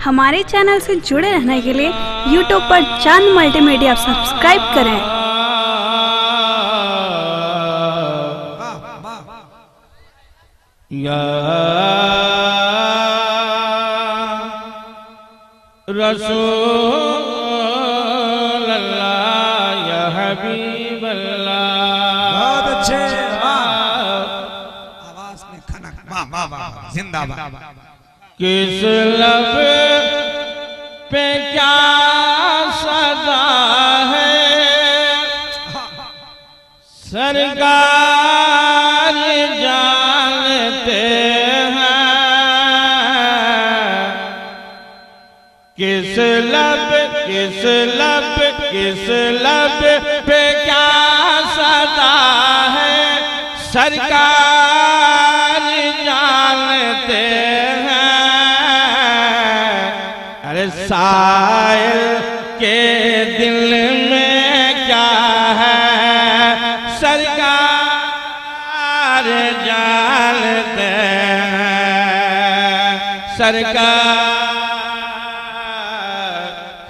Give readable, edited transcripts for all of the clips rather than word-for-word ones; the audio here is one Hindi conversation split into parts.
हमारे चैनल से जुड़े रहने के लिए YouTube पर चांद मल्टीमीडिया सब्सक्राइब करें। या रसूल अल्लाह या हबीब अल्लाह। बहुत अच्छे, आवाज में खनक, वाह वाह वाह, जिंदाबाद। किस लब पे क्या सदा है सरकार जानते हैं। किस लब पे क्या सदा है सरकार जानते हैं। अरे साइल के दिल में क्या है सरकार जानते हैं।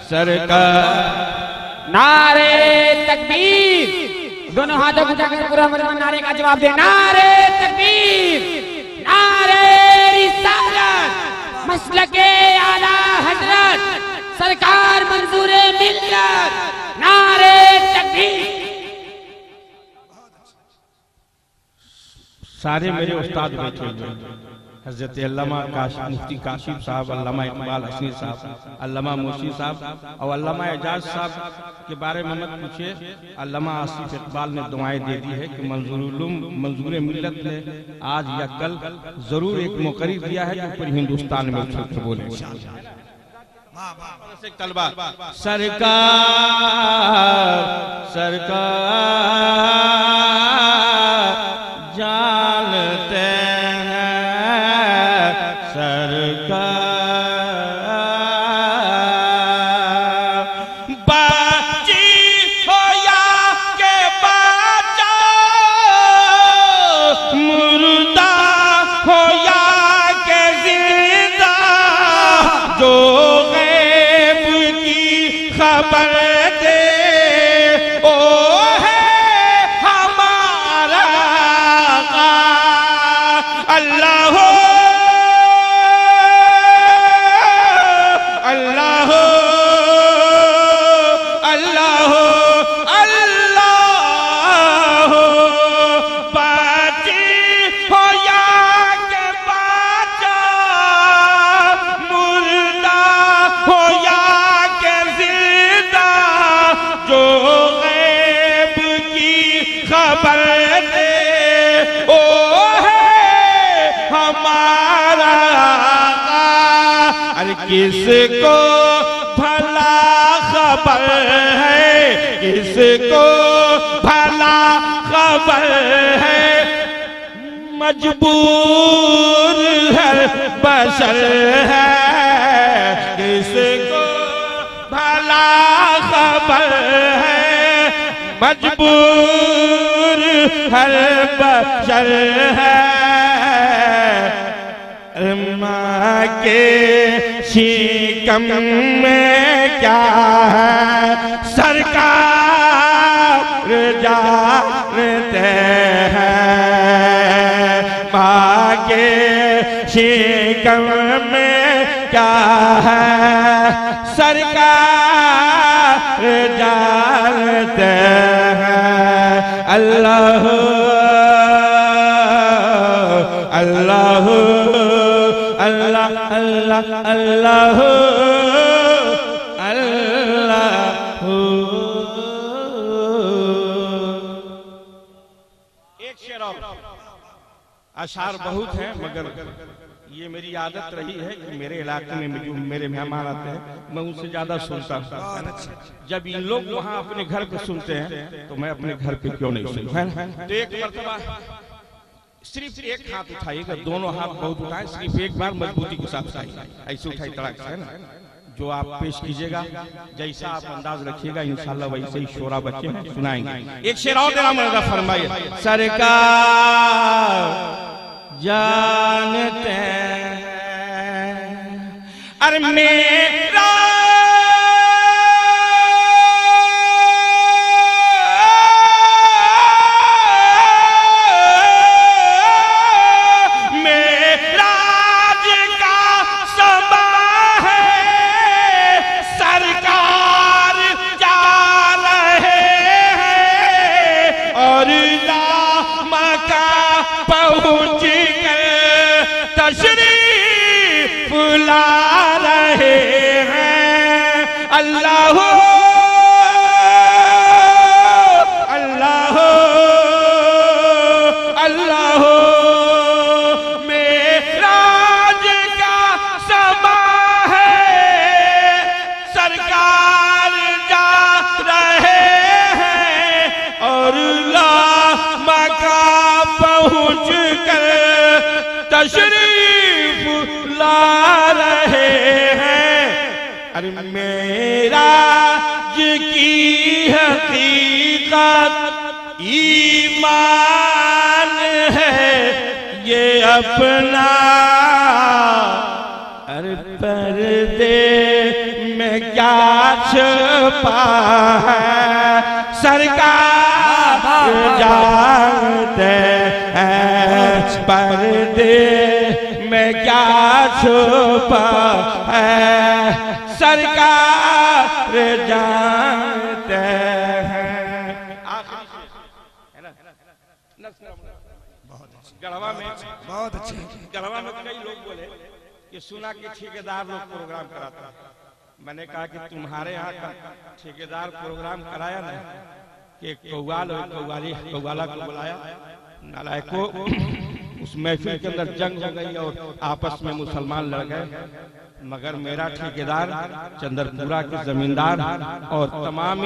सरकार नारे तकबीर, दोनों हाथों को उठाकर पूरा मुसलमान नारे का जवाब दे। नारे तकबीर, नारे रिसालत, मसलके आला हजरत, सरकार मंजूरे मिल्लत। नारे तकबीर। सारे मेरे उस्ताद बैठे हुए हजरत अल्लामा मुफ्ती काशिफ साहब, अल्लामा इकबाल हसनी साहब, अल्लामा मुर्शी साहब और अल्लामा एजाज साहब के बारे में मत पूछिए। अल्लामा आसिफ इकबाल ने दुआएं दे दी है कि मंजूर मिल्लत ने आज या कल जरूर एक मुकर्रर दिया है जो पूरे हिंदुस्तान में छुप बोले। सरकार जानते हैं। सरकार बाची हो या के बाचा, मुर्दा हो या के जिंदा, जो गैब की खबर दे ओ है हमारा आका। अल्लाह हो अल्लाह हो अल्लाह हो अल्लाह हो। बाची हो या के बाचा, मुर्दा हो या के जिंदा, जो गैब की खबर दे ओ है हमारा आका। अरे किसको भला खबर है, किसको भला खबर है, मजबूर है बशर है। किसको भला खबर है, मजबूर हर बशर है। माँ के शीकम में क्या है सरकार जानते हैं। माँ के शीकम में क्या है सरकार जानते हैं। अल्लाह अल्लाह अल्लाह अल्लाह अल्लाह अल्लाह। एक शेर और, अशार बहुत है मगर ये मेरी आदत रही है कि मेरे इलाके में जो मेरे मेहमान आते हैं मैं उनसे ज्यादा सुनता हूँ। जब इन लोग वहाँ अपने घर पे सुनते हैं तो मैं अपने घर पे क्यों नहीं सुनूं। तो एक मरतबा सिर्फ एक हाथ उठाइएगा, दोनों हाथ बहुत उठाए, सिर्फ एक बार मजबूती के साथ उठाइए। ऐसे उठाई तड़क से है ना, जो आप पेश कीजिएगा जैसा आप अंदाज रखिएगा इंशाल्लाह वैसे ही शोरा बच्चे सुनाएंगे। एक शेर और तेरा फरमाइए। सरकार जानते हैं अरे मेरा अल्लाह अल्लाह अल्लाह मेराज का समा है सरकार जा रहे हैं और लामा का पहुँच कर तशरीफ ला रहे हैं। अरे मेराज की हकीकत ईमान है ये अपना, अरे पर्दे में क्या छुपा है सरकार जानते हैं, पर्दे में क्या छुपा है सरकार जानते हैं। गढ़वा में बहुत अच्छे। गढ़वा में कई लोग बोले कि सुना कि ठेकेदार लोग प्रोग्राम कराता है। मैंने कहा कि तुम्हारे यहाँ का ठेकेदार प्रोग्राम कराया ना कि कौवाल और कौवाला को बुलाया, नालायक को उस महफिल के अंदर जंग हो गई और आपस में मुसलमान लड़ गए। मगर मेरा ठेकेदार चंद्रपुरा के जमींदार और तमाम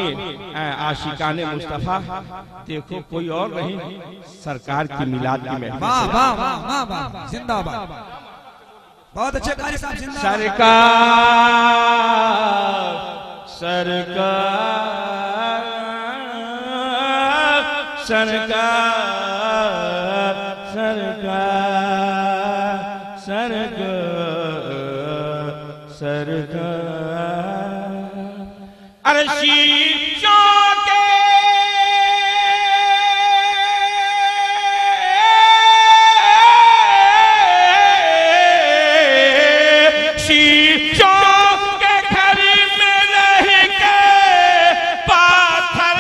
आशिकाने मुस्तफा देखो कोई और नहीं, सरकार की मिलाद की महफिल। वाह वाह वाह वाह वाह, जिंदाबाद। बहुत अच्छे कारी साहब, जिंदाबाद। सरकार सरकार सरकार सरकार सरकार अरे शीशों के घर में रह के पाथर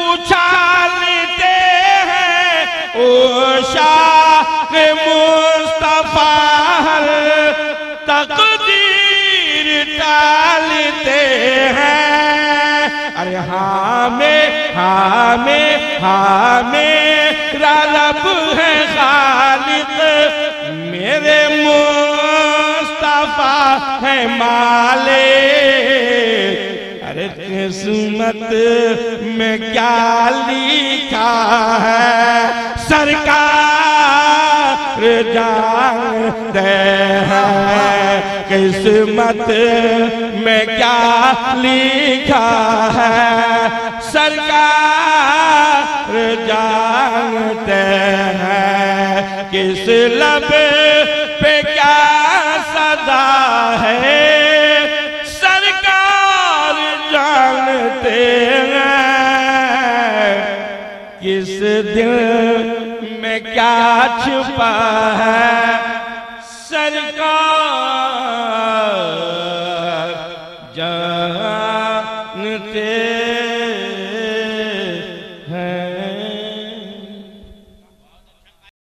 उछालते हैं ओ शाह मुस्तफा तकदीर टालते हैं। अरे मेरा रब है खालिक, मेरे मुस्तफा है मालिक। अरे किस्मत में क्या लिखा है सरकार जानते हैं, किस्मत में क्या लिखा है सरकार जानते हैं, किस लब पे क्या सदा है सरकार जानते हैं, किस दिल में क्या छुपा है सरकार जानते